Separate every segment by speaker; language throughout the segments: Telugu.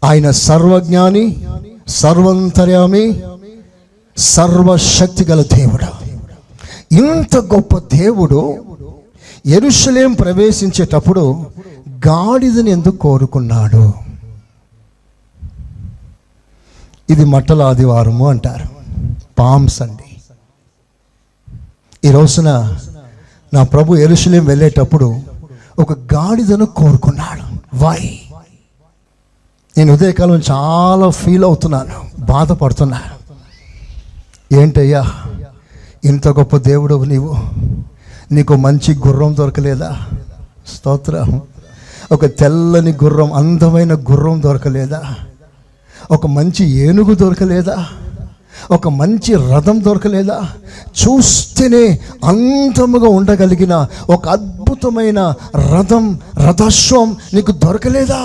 Speaker 1: ఆయన సర్వజ్ఞాని, సర్వంతర్యామి, సర్వశక్తి గల దేవుడు. ఇంత గొప్ప దేవుడు యెరూషలేము ప్రవేశించేటప్పుడు గాడిదని ఎందుకు కోరుకున్నాడు? ఇది మట్టల ఆదివారము అంటారు, పామ్స్ అండి. ఈ రోజున నా ప్రభు యెరూషలేము వెళ్ళేటప్పుడు ఒక గాడిదను కోరుకున్నాడు. వై? నేను ఉదయకాలం చాలా ఫీల్ అవుతున్నాను, బాధపడుతున్నాను. ఏంటయ్యా, ఇంత గొప్ప దేవుడు నీకు మంచి గుర్రం దొరకలేదా? స్తోత్రం. ఒక తెల్లని గుర్రం, అందమైన గుర్రం దొరకలేదా? ఒక మంచి ఏనుగు దొరకలేదా? ఒక మంచి రథం దొరకలేదా? చూస్తేనే అందముగా ఉండగలిగిన ఒక అద్భుతమైన రథాశ్వం నీకు దొరకలేదా?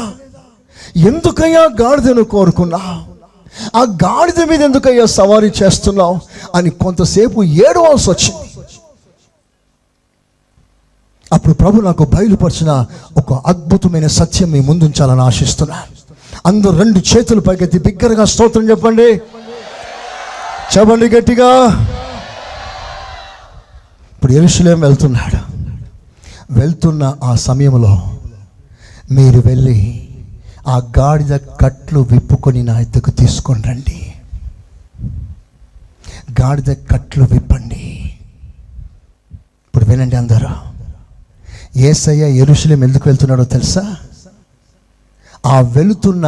Speaker 1: ఎందుకయ్యా గాడిదను కోరుకున్నా? ఆ గాడిద మీద ఎందుకయ్యా సవారీ చేస్తున్నావు అని కొంతసేపు ఏడవాల్సి వచ్చింది. అప్పుడు ప్రభు నాకు బయలుపరిచిన ఒక అద్భుతమైన సత్యం మీ ముందుంచాలని ఆశిస్తున్నా. అందరూ 2 చేతులు పైకెత్తి బిగ్గరగా స్తోత్రం చెప్పండి. చెప్పండి గట్టిగా. ఇప్పుడు యెరూషలేము వెళ్తున్న ఆ సమయంలో మీరు వెళ్ళి ఆ గాడిద కట్లు విప్పుకొని నా ఎద్దుకు తీసుకొని రండి. గాడిద కట్లు విప్పండి. ఇప్పుడు వినండి అందరూ. యేసయ్య యెరూషలేము ఎందుకు వెళ్తున్నాడో తెలుసా? ఆ వెళుతున్న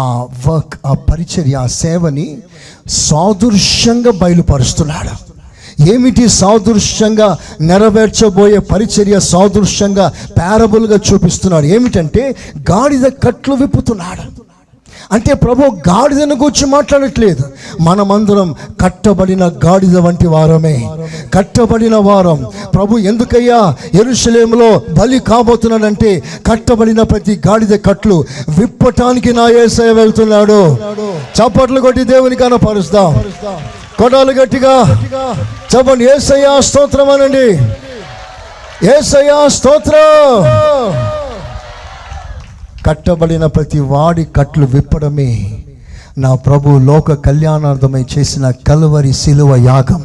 Speaker 1: ఆ వర్క్, ఆ పరిచర్య, ఆ సేవని సాదృశ్యంగా బయలుపరుస్తున్నాడు. ఏమిటి సాదృశ్యంగా నెరవేర్చబోయే పరిచర్య? సాదృశ్యంగా పారబుల్గా చూపిస్తున్నాడు. ఏమిటంటే గాడిద కట్లు విప్పుతున్నాడు. అంటే ప్రభు గాడిదను గురించి మాట్లాడట్లేదు. మనమందరం కట్టబడిన గాడిద వంటి వారమే, కట్టబడిన వారం. ప్రభు ఎందుకయ్యా యెరూషలేములో బలి కాబోతున్నాడంటే కట్టబడిన ప్రతి గాడిద కట్లు విప్పటానికి నా యేసయ్య వెళ్తున్నాడు. చప్పట్లు కొట్టి దేవునికి కనపరుస్తాం. కొడాలు గట్టిగా చెప్పండి. యేసయ్య స్తోత్రం అనండి. యేసయ్య స్తోత్రం. కట్టబడిన ప్రతి వాడి కట్లు విప్పడమే నా ప్రభు లోక కళ్యాణార్థమై చేసిన కల్వరి శిలువ యాగం.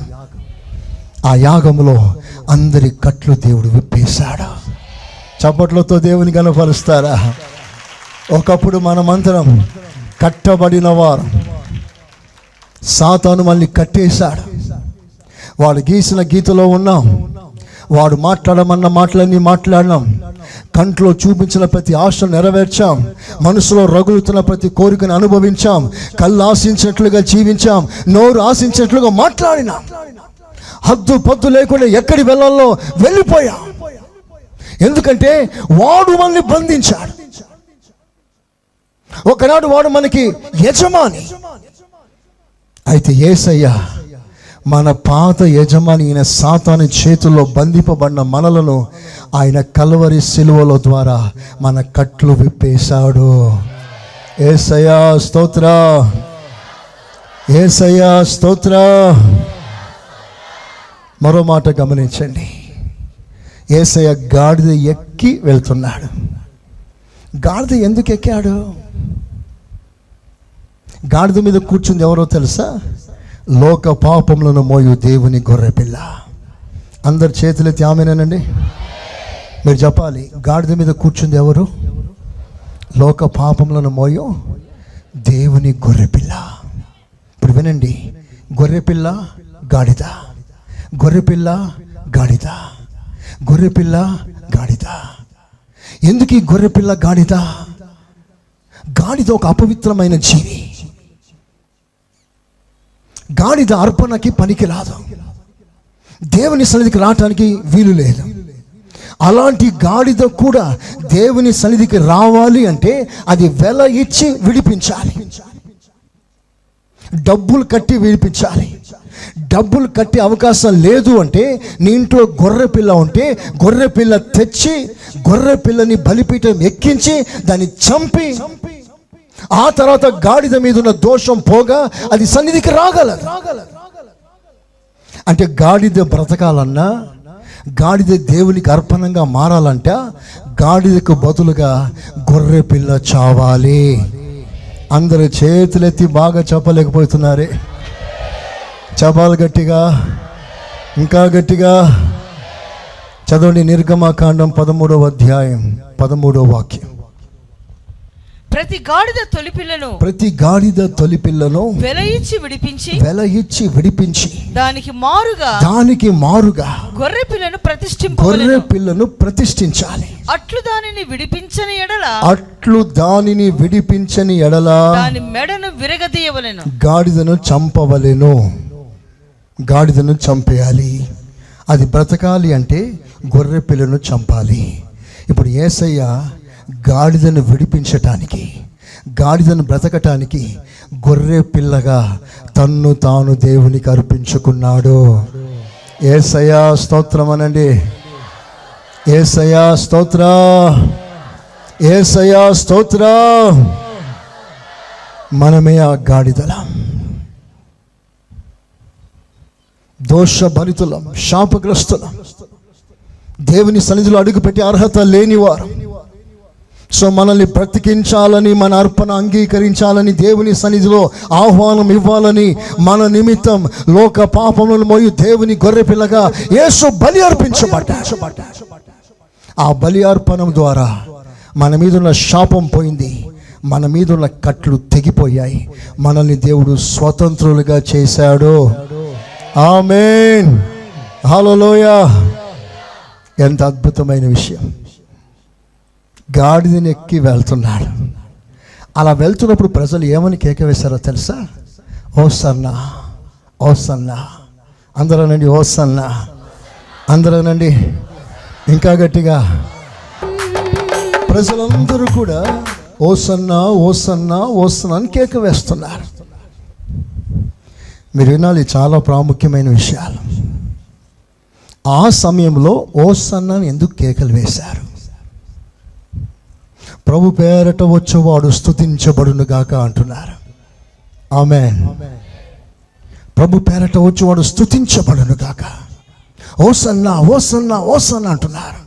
Speaker 1: ఆ యాగంలో అందరి కట్లు దేవుడు విప్పేశాడు. చప్పట్లతో దేవుని కనపరుస్తారా? ఒకప్పుడు మనమందరం కట్టబడిన వారు. సాతాను మళ్ళీ కట్టేశాడు. వాడు గీసిన గీతలో ఉన్నాం. వాడు మాట్లాడమన్న మాటలన్నీ మాట్లాడినాం. కంట్లో చూపించిన ప్రతి ఆశను నెరవేర్చాం. మనసులో రగులుతున్న ప్రతి కోరికను అనుభవించాం. కళ్ళు ఆశించినట్లుగా జీవించాం. నోరు ఆశించినట్లుగా మాట్లాడినాం. హద్దు పద్దు లేకుండా ఎక్కడి వెళ్ళాలో వెళ్ళిపోయాం. ఎందుకంటే వాడు మనల్ని బంధించాడు. ఒకనాడు వాడు మనకి యజమాని. అయితే యేసయ్య మన పాత యజమాని అయిన సాతాను చేతుల్లో బంధింపబడిన మనలను ఆయన కల్వరి శిలువలో ద్వారా మన కట్లు విప్పేశాడు. యేసయ్య స్తోత్ర, యేసయ్య స్తోత్ర. మరో మాట గమనించండి. యేసయ్య గాడిద ఎక్కి వెళ్తున్నాడు. గాడిద ఎందుకు ఎక్కాడు? గాడిద మీద కూర్చుంది ఎవరో తెలుసా? లోక పాపములను మోయు దేవుని గొర్రెపిల్ల. అందరు చేతులెత్తి ఆమేనండి. మీరు చెప్పాలి, గాడిద మీద కూర్చుంది ఎవరు? లోక పాపములను మోయు దేవుని గొర్రెపిల్ల. ఇప్పుడు వినండి. గొర్రెపిల్ల, గాడిద, గొర్రెపిల్ల, గాడిద, గొర్రెపిల్ల, గాడిద. ఎందుకు ఈ గొర్రెపిల్ల గాడిద? గాడిద ఒక అపవిత్రమైన జీవి. గాడిద అర్పణకి పనికి రాదు. దేవుని సన్నిధికి రావటానికి వీలు లేదు. అలాంటి గాడిద కూడా దేవుని సన్నిధికి రావాలి అంటే అది వెల ఇచ్చి విడిపించాలి. డబ్బులు కట్టి విడిపించాలి. డబ్బులు కట్టే అవకాశం లేదు అంటే నీ ఇంట్లో గొర్రె పిల్ల ఉంటే గొర్రె పిల్ల తెచ్చి గొర్రె పిల్లని బలిపీఠం ఎక్కించి దాన్ని చంపి ఆ తర్వాత గాడిద మీద ఉన్న దోషం పోగా అది సన్నిధికి రాగలదు. అంటే గాడిద బ్రతకాలన్నా, గాడిద దేవునికి అర్పణంగా మారాలంటే గాడిదకు బదులుగా గొర్రె పిల్ల చావాలి. అందరు చేతులెత్తి బాగా చెప్పలేకపోతున్నారే. చెప్పాలి గట్టిగా, ఇంకా గట్టిగా. చదవండి నిర్గమకాండం 13వ అధ్యాయం 13వ వాక్యం.
Speaker 2: ప్రతి గాడిద తొలిపిల్లను వెల ఇచ్చి విడిపించి దానికి మారుగా గొర్రె పిల్లను ప్రతిష్ఠించాలి. అట్లు దానిని విడిపించని ఎడల దాని మెడను విరగదీయవలెను. గాడిదను చంపేయాలి. అది బ్రతకాలి అంటే గొర్రె పిల్లను చంపాలి. ఇప్పుడు యేసయ్య గాడిదను విడిపించటానికి, గాడిదను బ్రతకటానికి గొర్రె పిల్లగా తన్ను తాను దేవునికి అర్పించుకున్నాడు. యేసయ్య స్తోత్రం అనండి. యేసయ్య స్తోత్ర, యేసయ్య స్తోత్ర. మనమే ఆ గాడిదలం, దోషభరితులం, శాపగ్రస్తులం, దేవుని సన్నిధిలో అడుగుపెట్టి అర్హత లేనివారు. సో మనల్ని బ్రతికించాలని, మన అర్పణ అంగీకరించాలని, దేవుని సన్నిధిలో ఆహ్వానం ఇవ్వాలని, మన నిమిత్తం లోక పాపములను మోయు దేవుని గొర్రె పిల్లగా యేసు బలి అర్పించబడ్డాడు. ఆ బలి అర్పణం ద్వారా మన మీద ఉన్న శాపం పోయింది, మన మీద ఉన్న కట్లు తెగిపోయాయి, మనల్ని దేవుడు స్వతంత్రులుగా చేశాడు. ఆమేన్, హల్లెలూయా. ఎంత అద్భుతమైన విషయం. గాడిదని ఎక్కి వెళ్తున్నాడు. అలా వెళ్తున్నప్పుడు ప్రజలు ఏమని కేక వేశారో తెలుసా? హోసన్నా, హోసన్నా. అందరూనండి హోసన్నా, అందరూనండి ఇంకా గట్టిగా. ప్రజలందరూ కూడా హోసన్నా, హోసన్నా, హోసన్నా అని కేక వేస్తున్నారు. మీరు వినాలి, చాలా ప్రాముఖ్యమైన విషయాలు. ఆ సమయంలో హోసన్నా ఎందుకు కేకలు వేశారు? ప్రభు పేరట వచ్చేవాడు స్తుతించబడును గాక అంటున్నారు. ఆమేన్. ప్రభు పేరట వచ్చేవాడు స్తుతించబడును గాక. హోసన్నా, హోసన్నా, హోసన్నా అంటున్నారు.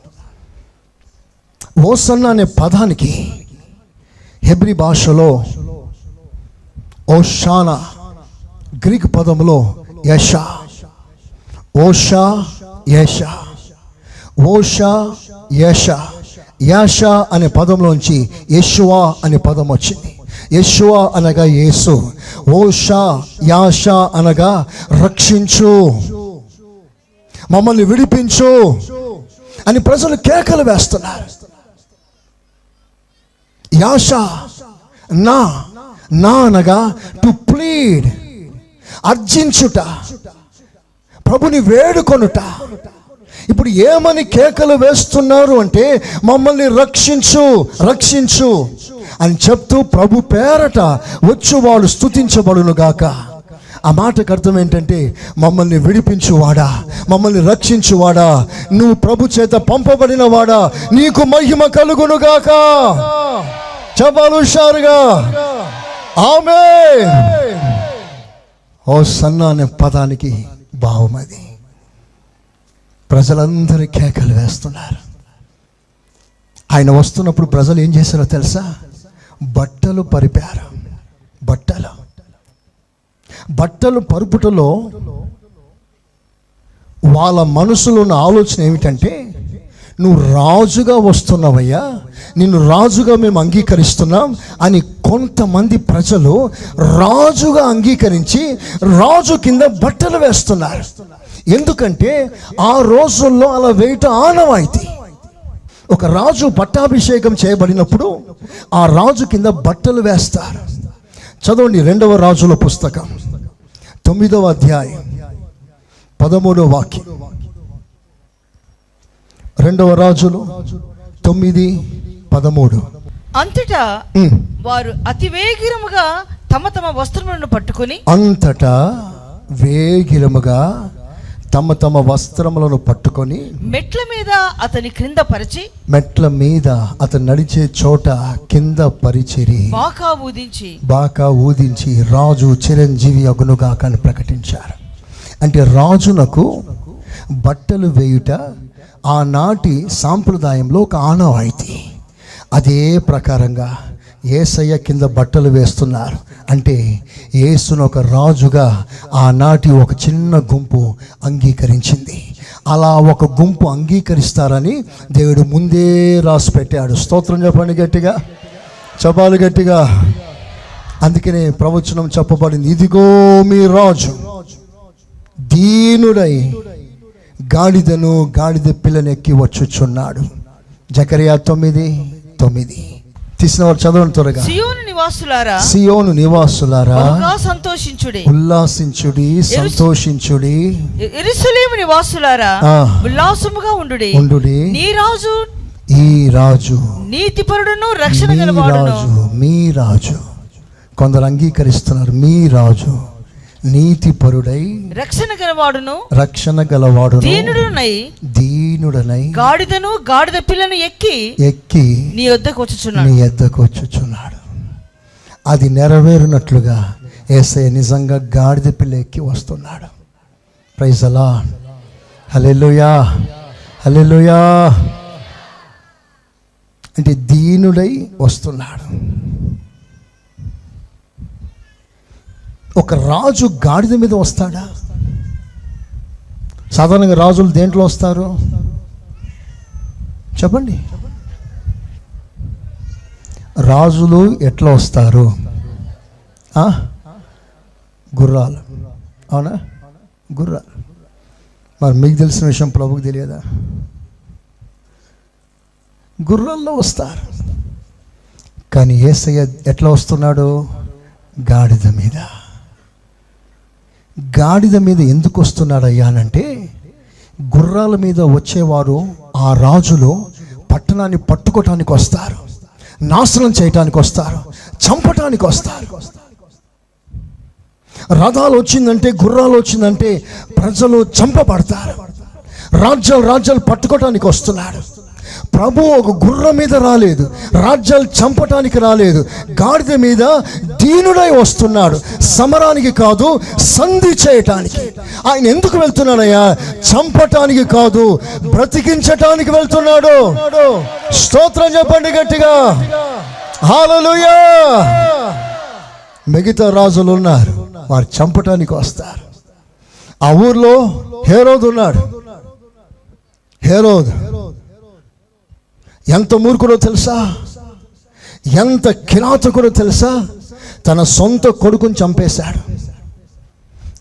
Speaker 2: హోసన్నా అనే పదానికి హెబ్రీ భాషలో ఓషానా, గ్రీక్ పదంలో యషా, ఓషా, యషా, ఓషా, యషా. యాషా అనే పదంలోంచి యెషువా అనే పదం వచ్చింది. యెషువా అనగా యేసు, ఓషా, యాషా అనగా రక్షించు, మమ్మల్ని విడిపించు అని ప్రజలు కేకలు వేస్తున్నారు. యాషా నా అనగా టు ప్లీడ్, అర్జించుట, ప్రభుని వేడుకొనుట. ఇప్పుడు ఏమని కేకలు వేస్తున్నారు అంటే మమ్మల్ని రక్షించు, రక్షించు అని చెప్తూ ప్రభు పేరట వచ్చువాడు స్తుతించబడును గాక. ఆ మాటకు అర్థం ఏంటంటే మమ్మల్ని విడిపించువాడా, మమ్మల్ని రక్షించువాడా, నువ్వు ప్రభు చేత పంపబడిన వాడా, నీకు మహిమ కలుగును గాక. చెప్పాలి హుషారుగా. ఆమేన్. హోసన్నా అనే పదానికి భావం అది. ప్రజలందరూ కేకలు వేస్తున్నారు. ఆయన వస్తున్నప్పుడు ప్రజలు ఏం చేశారో తెలుసా? బట్టలు పరిపారు. బట్టలు పరుపుటలో వాళ్ళ మనసులో ఉన్న ఆలోచన ఏమిటంటే, నువ్వు రాజుగా వస్తున్నావయ్యా, నిన్ను రాజుగా మేము అంగీకరిస్తున్నాం అని కొంతమంది ప్రజలు రాజుగా అంగీకరించి రాజు కింద బట్టలు వేస్తున్నారు. ఎందుకంటే ఆ రోజుల్లో అలా వేయటం ఆనవాయితీ. ఒక రాజు పట్టాభిషేకం చేయబడినప్పుడు ఆ రాజు కింద బట్టలు వేస్తారు. చదవండి 2వ రాజుల పుస్తకం 9వ అధ్యాయం 13వ వాక్యం. 2వ రాజులు 9:13. అంతటా వారు అతి వేగిరముగా తమ తమ వస్త్రములను పట్టుకొని,
Speaker 1: అంతటా వేగిరముగా తమ తమ వస్త్రములను పట్టుకొని
Speaker 2: మెట్ల మీద అతని క్రింద పరిచి,
Speaker 1: మెట్ల మీద అతను నడిచే చోట కింద పరిచిరి, బాకా ఊదించి రాజు చిరంజీవి అగునుగా అని ప్రకటించారు. అంటే రాజునకు బట్టలు వేయుట ఆనాటి సాంప్రదాయంలో ఒక ఆనవాయితీ. అదే ప్రకారంగా యేసయ్య కింద బట్టలు వేస్తున్నారు. అంటే యేసును ఒక రాజుగా ఆనాటి ఒక చిన్న గుంపు అంగీకరించింది. అలా ఒక గుంపు అంగీకరిస్తారని దేవుడు ముందే రాసి పెట్టాడు. స్తోత్రం చెప్పండి గట్టిగా, చెప్పాలి గట్టిగా. అందుకనే ప్రవచనం చెప్పబడింది, ఇదిగో మీ రాజు దీనుడై గాడిదను గాడిద పిల్లను ఎక్కి వచ్చుచున్నాడు. జకరియా 9:9. తీసిన వారు చదవండి త్వరగా. సియోను నివాసులారా
Speaker 3: సంతోషించుడి,
Speaker 1: ఉల్లాసించుడి, సంతోషించుడి.
Speaker 3: యెరూషలేము నివాసులారా ఉల్లాసముగా ఉండుడి. ఈ రాజు
Speaker 1: నీతిపరుడును రక్షణ గలవాడును. మీ రాజు, కొందరు అంగీకరిస్తున్నారు, మీ రాజు నీతిపరుడై రక్షణ గలవాడును, దీనుడనై
Speaker 3: గాడిద పిల్లను ఎక్కి నీ యొద్దకు
Speaker 1: వచ్చుచున్నాడు. అది నెరవేరునట్లుగా యేసయ్య నిజంగా గాడిద పిల్ల ఎక్కి వస్తున్నాడు. Praise the Lord. హల్లెలూయా, హల్లెలూయా. అంటే దీనుడై వస్తున్నాడు. ఒక రాజు గాడిద మీద వస్తాడా? సాధారణంగా రాజులు దేంట్లో వస్తారు చెప్పండి? రాజులు ఎట్లా వస్తారు? గుర్రాలు, అవునా? గుర్రాలు. మరి మీకు తెలిసిన విషయం ప్రభుకు తెలియదా? గుర్రాల్లో వస్తారు. కానీ యేసయ్య ఎట్లా వస్తున్నాడు? గాడిద మీద. గాడిద మీద ఎందుకు వస్తున్నాడు అయ్యా అంటే, గుర్రాల మీద వచ్చేవారు ఆ రాజులు పట్టణాన్ని పట్టుకోవటానికి వస్తారు, నాశనం చేయటానికి వస్తారు, చంపటానికి వస్తారు. రథాలు వచ్చిందంటే, గుర్రాలు వచ్చిందంటే ప్రజలు చంపబడతారు. రాజ్యాలు పట్టుకోవటానికి వస్తున్నాడు. ప్రభు ఒక గుర్రం మీద రాలేదు, రాజ్యాలు చంపటానికి రాలేదు, గాడిద మీద దీనుడై వస్తున్నాడు. సమరానికి కాదు, సంధి చేయటానికి. ఆయన ఎందుకు వెళ్తున్నాడయ్యా? చంపటానికి కాదు, బ్రతికించటానికి వెళ్తున్నాడు. స్తోత్రం చెప్పండి గట్టిగా, హల్లెలూయా. మిగతా రాజులు ఉన్నారు, వారు చంపటానికి వస్తారు. ఆ ఊర్లో హేరోదు ఉన్నాడు. హేరోదు ఎంత మూర్ఖుడో తెలుసా? ఎంత కిరాతకుడో తెలుసా? తన సొంత కొడుకుని చంపేశాడు.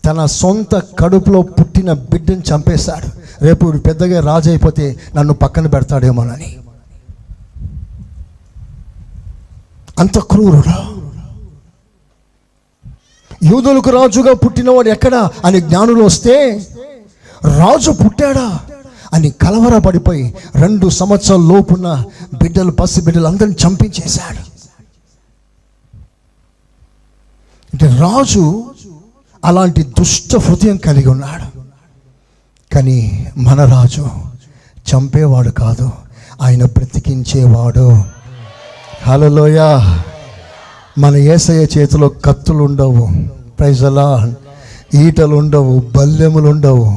Speaker 1: తన సొంత కడుపులో పుట్టిన బిడ్డని చంపేశాడు. రేపు పెద్దగా రాజు అయిపోతే నన్ను పక్కన పెడతాడేమోనని. అంత క్రూరుడు. యూదులకు రాజుగా పుట్టినవాడు ఎక్కడా అని జ్ఞానులు వస్తే, రాజు పుట్టాడా అని కలవరపడిపోయి 2 సంవత్సరాల లోపున్న బిడ్డలు, పసి బిడ్డలు అందరిని చంపించేశాడు. అంటే రాజు అలాంటి దుష్ట హృదయం కలిగి ఉన్నాడు. కానీ మన రాజు చంపేవాడు కాదు, ఆయన బ్రతికించేవాడు. హల్లెలూయా. మన యేసయ్య చేతిలో కత్తులు ఉండవు, ప్రైజ్ ది లార్డ్. ఈటలు ఉండవు, బల్లెములు ఉండవు.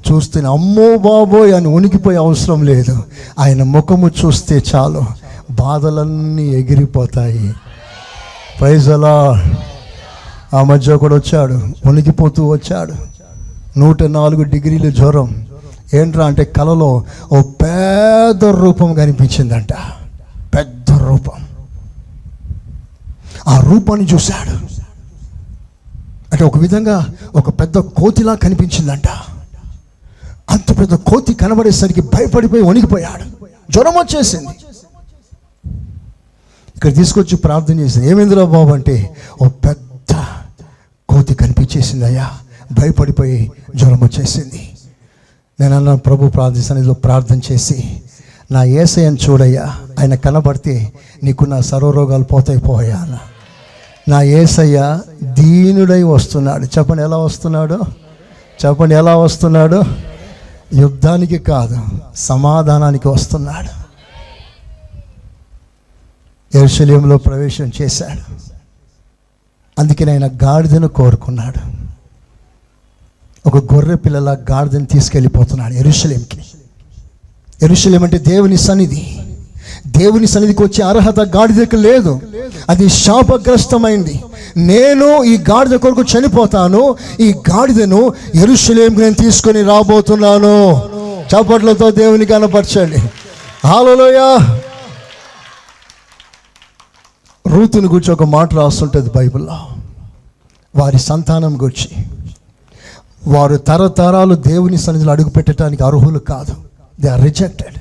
Speaker 1: చూస్తే అమ్మో బాబోయ్ అని ఉనికిపోయే అవసరం లేదు. ఆయన ముఖము చూస్తే చాలు, బాధలన్నీ ఎగిరిపోతాయి. Praise the lord. ఆ మధ్య కూడా వచ్చాడు, ఉనికిపోతూ వచ్చాడు. 104 డిగ్రీల జ్వరం. ఏంట్రా అంటే కలలో ఓ పెద్ద రూపం కనిపించిందంట, పెద్ద రూపం. ఆ రూపాన్ని చూశాడు. అంటే ఒక విధంగా ఒక పెద్ద కోతిలా కనిపించిందంట. అంత పెద్ద కోతి కనబడేసరికి భయపడిపోయి వణికిపోయాడు, జ్వరం వచ్చేసింది. ఇక్కడ తీసుకొచ్చి ప్రార్థన చేసింది. ఏమైందిరా బాబు అంటే, ఓ పెద్ద కోతి కనిపించేసింది అయ్యా, భయపడిపోయి జ్వరం వచ్చేసింది. నేను అన్న ప్రభు ప్రార్థన ప్రార్థన చేసి, నా యేసయ్యను చూడయ్యా, ఆయన కనబడితే నీకు నా సర్వరోగాలు పోతాయి అన్న. నా యేసయ్య దీనుడై వస్తున్నాడు. చెప్పండి ఎలా వస్తున్నాడు? చెప్పండి ఎలా వస్తున్నాడు? యుద్ధానికి కాదు, సమాధానానికి వస్తున్నాడు. యెరూషలేములో ప్రవేశం చేశాడు. అందుకని ఆయన గాడిదను కోరుకున్నాడు. ఒక గొర్రె పిల్లల గాడిదను తీసుకెళ్ళిపోతున్నాడు యెరూషలేంకి. యెరూషలేం అంటే దేవుని సన్నిధి. దేవుని సన్నిధికి వచ్చే అర్హత గాడిదకు లేదు. అది శాపగ్రస్తమైంది. నేను ఈ గాడిద కొరకు చనిపోతాను, ఈ గాడిదను యెరూషలేముకు నేను తీసుకొని రాబోతున్నాను. చప్పట్లతో దేవుని కనపరచండి. హల్లెలూయా. రూతుని గురించి ఒక మాట రాస్తుంటుంది బైబిల్లో. వారి సంతానం గురించి, వారు తరతరాలు దేవుని సన్నిధిలో అడుగు పెట్టడానికి అర్హులు కాదు. They are rejected.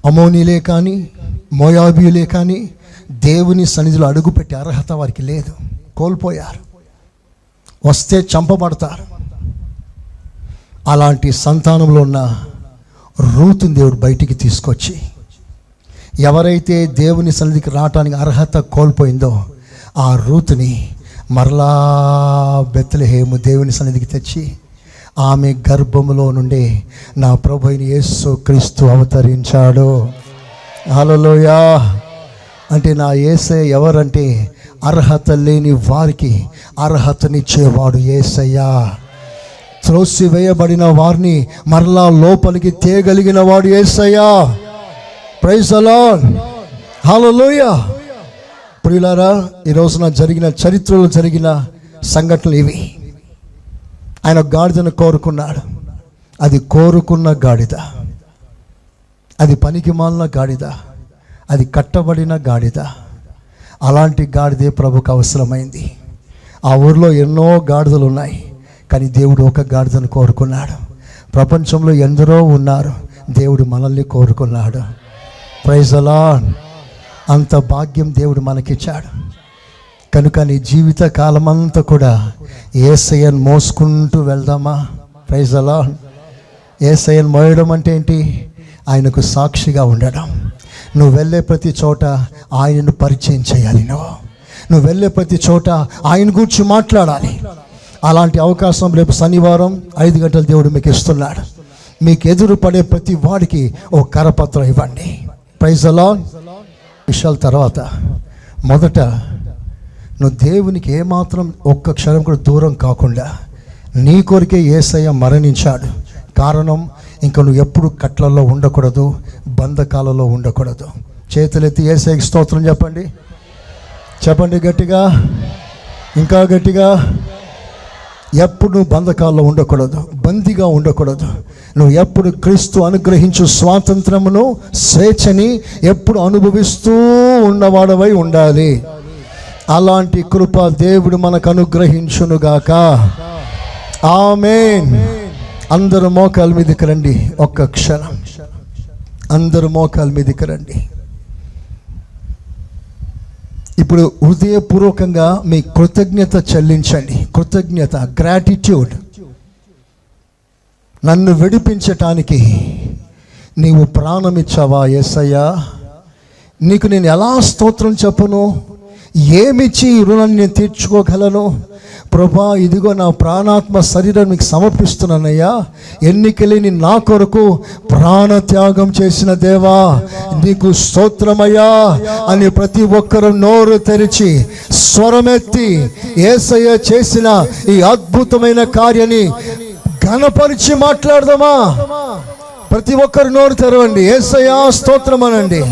Speaker 1: అమోనీలే కానీ మోయాబీయులే కానీ దేవుని సన్నిధిలో అడుగుపెట్టే అర్హత వారికి లేదు, కోల్పోయారు. వస్తే చంపబడతారు. అలాంటి సంతానంలో ఉన్న రూతుని దేవుడు బయటికి తీసుకొచ్చి, ఎవరైతే దేవుని సన్నిధికి రావటానికి అర్హత కోల్పోయిందో ఆ రూతుని మరలా బెత్లెహేము దేవుని సన్నిధికి తెచ్చి, ఆమె గర్భములో నుండి నా ప్రభు అయిన యేసు క్రీస్తు అవతరించాడు. హల్లెలూయా. అంటే నా యేసయ్య ఎవరంటే, అర్హత లేని వారికి అర్హతనిచ్చేవాడు యేసయ్య. త్రోసివేయబడిన వారిని మరలా లోపలికి తేగలిగిన వాడు యేసయ్య. Praise the Lord. హల్లెలూయా. ప్రియులారా, ఈ రోజున జరిగిన చరిత్రలో జరిగిన సంఘటనలు ఇవి. ఆయన గాడిదను కోరుకున్నాడు. అది కోరుకున్న గాడిద, అది పనికి మాలిన గాడిద, అది కట్టబడిన గాడిద. అలాంటి గాడిదే ప్రభుకు అవసరమైంది. ఆ ఊరిలో ఎన్నో గాడిదలు ఉన్నాయి, కానీ దేవుడు ఒక గాడిదను కోరుకున్నాడు. ప్రపంచంలో ఎందరో ఉన్నారు, దేవుడు మనల్ని కోరుకున్నాడు. Praise the Lord. అంత భాగ్యం దేవుడు మనకిచ్చాడు. కనుక నీ జీవిత కాలమంతా కూడా యేసయ్యను మోసుకుంటూ వెళ్దామా? Praise the Lord. యేసయ్యను మోయడం అంటే ఏంటి? ఆయనకు సాక్షిగా ఉండడం. నువ్వు వెళ్ళే ప్రతి చోట ఆయనను పరిచయం చేయాలి. నువ్వు వెళ్ళే ప్రతి చోట ఆయన గురించి మాట్లాడాలి. అలాంటి అవకాశం రేపు శనివారం 5 గంటల దేవుడు మీకు ఇస్తున్నాడు. మీకు ఎదురు పడే ప్రతి వాడికి ఓ కరపత్రం ఇవ్వండి. Praise the Lord. విషయాల తర్వాత మొదట నువ్వు దేవునికి ఏమాత్రం ఒక్క క్షణం కూడా దూరం కాకుండా నీ కొరికే యేసయ్య మరణించాడు. కారణం, ఇంకా నువ్వు ఎప్పుడు కట్లలో ఉండకూడదు, బంధకాలలో ఉండకూడదు. చేతులెత్తి యేసయ్యకి స్తోత్రం చెప్పండి. చెప్పండి గట్టిగా, ఇంకా గట్టిగా. ఎప్పుడు నువ్వు బంధకాల్లో ఉండకూడదు, బందీగా ఉండకూడదు. నువ్వు ఎప్పుడు క్రీస్తు అనుగ్రహించు స్వాతంత్రమును, స్వేచ్ఛని ఎప్పుడు అనుభవిస్తూ ఉన్నవాడవై ఉండాలి. అలాంటి కృప దేవుడు మనకు అనుగ్రహించునుగాక. ఆమేన్. అందరూ మోకాల మీదకి రండి. ఒక్క క్షణం అందరూ మోకాల మీదకి రండి. ఇప్పుడు హృదయపూర్వకంగా మీ కృతజ్ఞత చెల్లించండి. కృతజ్ఞత, గ్రాటిట్యూడ్. నన్ను విడిపించటానికి నీవు ప్రాణం ఇచ్చావా యేసయ్యా? నీకు నేను ఎలా స్తోత్రం చెప్పను? ఏమిచ్చి ఈ రుణాన్ని నేను తీర్చుకోగలను? ప్రభా, ఇదిగో నా ప్రాణాత్మ శరీరం మీకు సమర్పిస్తున్నానయ్యా. ఎన్నికలేని నా కొరకు ప్రాణత్యాగం చేసిన దేవా, నీకు స్తోత్రమయ్యా అని ప్రతి ఒక్కరూ నోరు తెరిచి స్వరమెత్తి యేసయ్య చేసిన ఈ అద్భుతమైన కార్యాన్ని ఘనపరిచి మాట్లాడదామా? ప్రతి ఒక్కరు నోరు తెరవండి. యేసయ్యా స్తోత్రం అనండి.